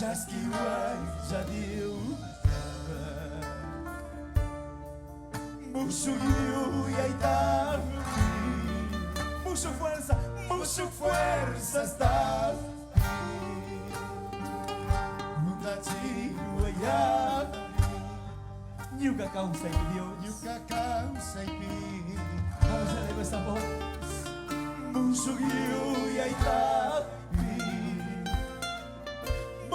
Jaskiway jadiu musuh yaitar musuh fuerza está muda jiwa ya nyuka causa y Dios vamos a elevar esa voz musuh yaitar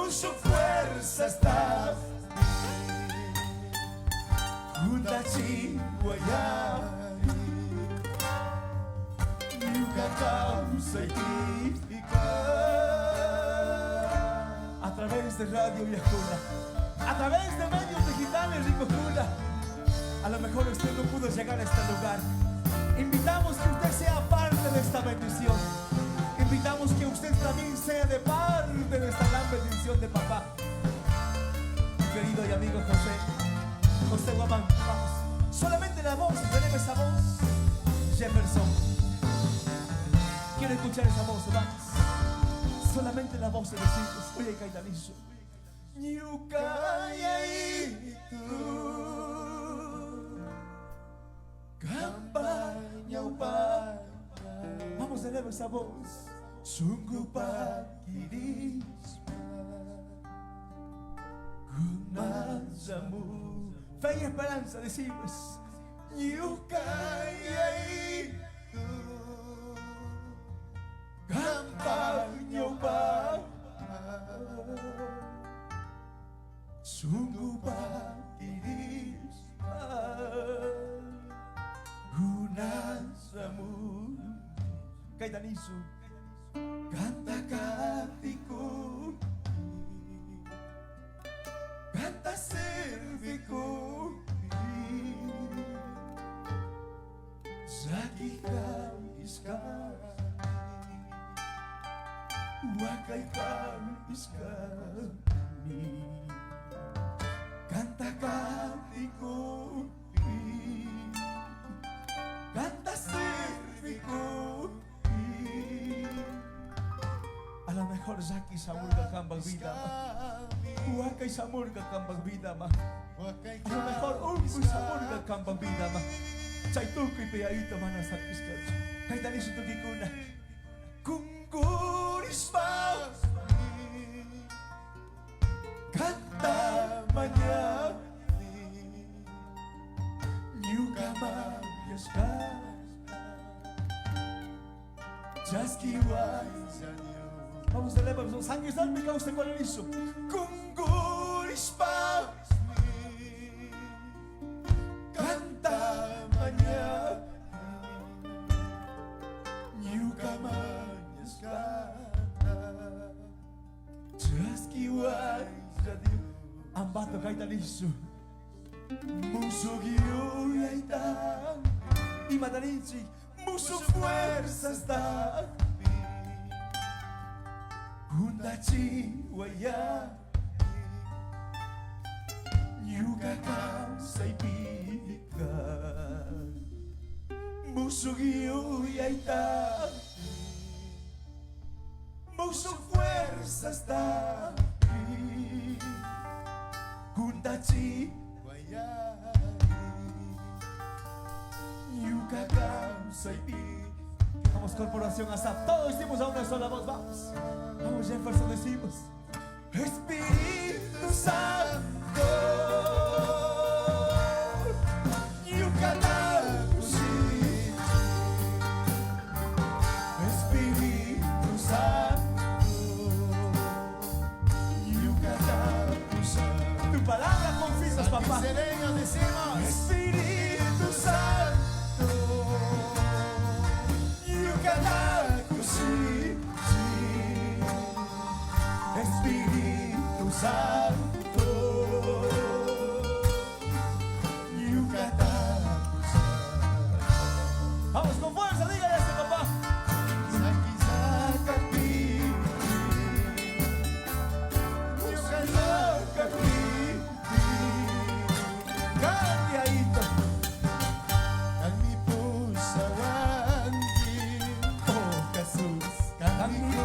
su fuerza está Juda jiwa ya Yuka causa etípica a través de Radio Viajuna, a través de medios digitales Ricojuna. A lo mejor usted no pudo llegar a este lugar. Invitamos que usted sea parte de esta bendición. Invitamos que usted también sea de parte de esta gran bendición de papá. Querido y amigo José Guamán, vamos. Solamente la voz, tenemos esa voz. Jefferson, quiero escuchar esa voz, vamos. Solamente la voz de los hijos. Oye, Caetanizo. Campaña upaya. Vamos a elevar esa voz. Sungguh pakirisma Gunazamu. Fe y esperanza decimos Nyukaya itu Kampanye upaya Sungguh pakirisma Gunazamu. Caetanizo, canta hatiku, canta serviku, Zaki habis kami, wakai habis kami, canta hatiku, canta serviku. A lo mejor Zaki samurga kambang vida Wakay samurga kambang vida ma. A lo mejor Ungu samurga kambang vida ma. Chay tukoy peyaito mana sa piskach. Caetanizo tukikuna Kungkuris pa Kanta manya Nyuka mayas ka Jaskiway vamos a elevar los ángeles del pecado usted con el hizo. Kungkuris pa Kanta manya Nyuka mayas kata Jaskiway jadiu Ambato Caetanizo Musuh yaitan Imadarichi musuh fuerza está Gunda jiwa ya Yuka causa ipika Musuh yaitan Musuh fuerza está Gunda jiwa ya Yuka causa ipika. Vamos, corporación ASAP, todos decimos a una sola voz, vamos. Vamos, Jefferson, decimos Espíritu Santo Yucatacusi Espíritu Santo Yucatacusi. Tu palabra confiesas, papá. Decimos Espíritu Santo Espíritu Santo Yucatacusi. Vamos con fuerza, dígale a este papá. Zaki zakati Yucatacusi Kanyaito Kami pusawangi Oh Jesus Kami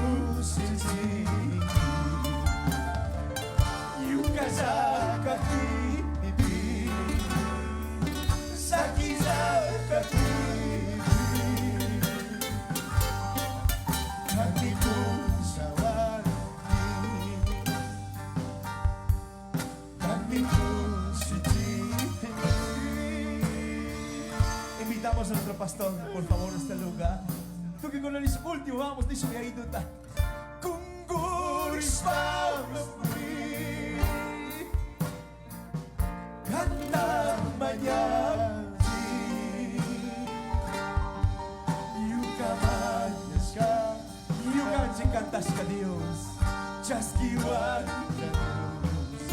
hatiku sawari, hatiku suci. Invitamos a nuestro pastor, por favor, a este lugar. Tú que con el último vamos, dice mi ahí tuta. Kungguris pamri, kata menyanyi, yuka manyaska, yuka cantas ka Dios, jaskiwan ka Dios.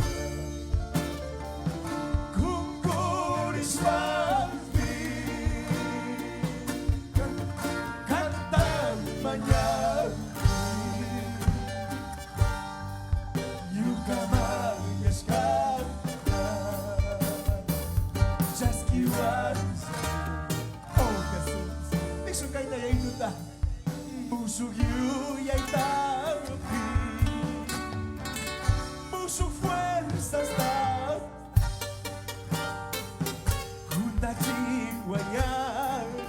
Kungguris pamri, kata menyanyi, yuka manyaska, jaskiwan. Oh Jesus, isukay na yay tuta. Busog yu yay tapi, busog fuerzas da, junta chihuayari,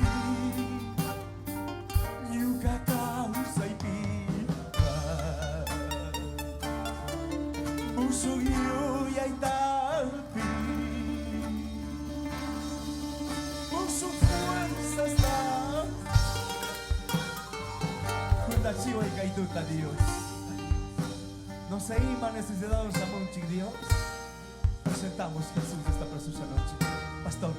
yuka causa y pipa. Busog yu yay tapi, busog fuerzas da, junta chihuahua y caituta Dios. Nos seguimos necesitados a mucho Dios. Presentamos Jesús esta preciosa noche. Pastor.